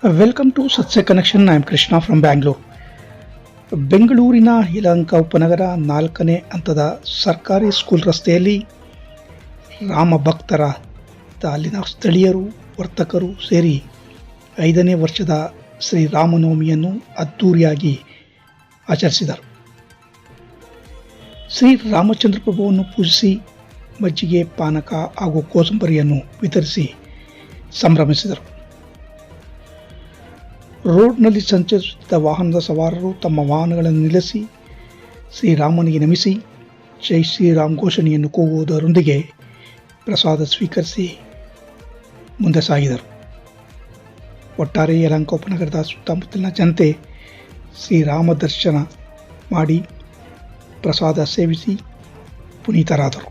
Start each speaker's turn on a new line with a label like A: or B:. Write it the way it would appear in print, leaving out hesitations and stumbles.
A: Welcome to ಸತ್ಯ connection. I am Krishna from Bangalore. ಬೆಂಗಳೂರಿನ ಯಲಹಂಕ ಉಪನಗರ 4ನೇ ಹಂತದ ಸರ್ಕಾರಿ ಸ್ಕೂಲ್ ರಸ್ತೆಯಲ್ಲಿ ರಾಮ ಭಕ್ತರ ಅಲ್ಲಿನ ಸ್ಥಳೀಯರು, ವರ್ತಕರು ಸೇರಿ 5ನೇ ವರ್ಷದ ಶ್ರೀರಾಮನವಮಿಯನ್ನು ಅದ್ಧೂರಿಯಾಗಿ ಆಚರಿಸಿದರು. ಶ್ರೀರಾಮಚಂದ್ರ ಪ್ರಭುವನ್ನು ಪೂಜಿಸಿ ಮಜ್ಜಿಗೆ, ಪಾನಕ ಹಾಗೂ ಕೋಸಂಬರಿಯನ್ನು ವಿತರಿಸಿ ಸಂಭ್ರಮಿಸಿದರು. ರೋಡ್ನಲ್ಲಿ ಸಂಚರಿಸುತ್ತಿದ್ದ ವಾಹನದ ಸವಾರರು ತಮ್ಮ ವಾಹನಗಳನ್ನು ನಿಲ್ಲಿಸಿ ಶ್ರೀರಾಮನಿಗೆ ನಮಿಸಿ ಜೈ ಶ್ರೀರಾಮ್ ಘೋಷಣೆಯನ್ನು ಕೂಗುವುದರೊಂದಿಗೆ ಪ್ರಸಾದ ಸ್ವೀಕರಿಸಿ ಮುಂದೆ ಸಾಗಿದರು. ಒಟ್ಟಾರೆ ಯಲಹಂಕ ಉಪನಗರದ ಸುತ್ತಮುತ್ತಲಿನ ಜನತೆ ಶ್ರೀರಾಮ ದರ್ಶನ ಮಾಡಿ ಪ್ರಸಾದ ಸೇವಿಸಿ ಪುನೀತರಾದರು.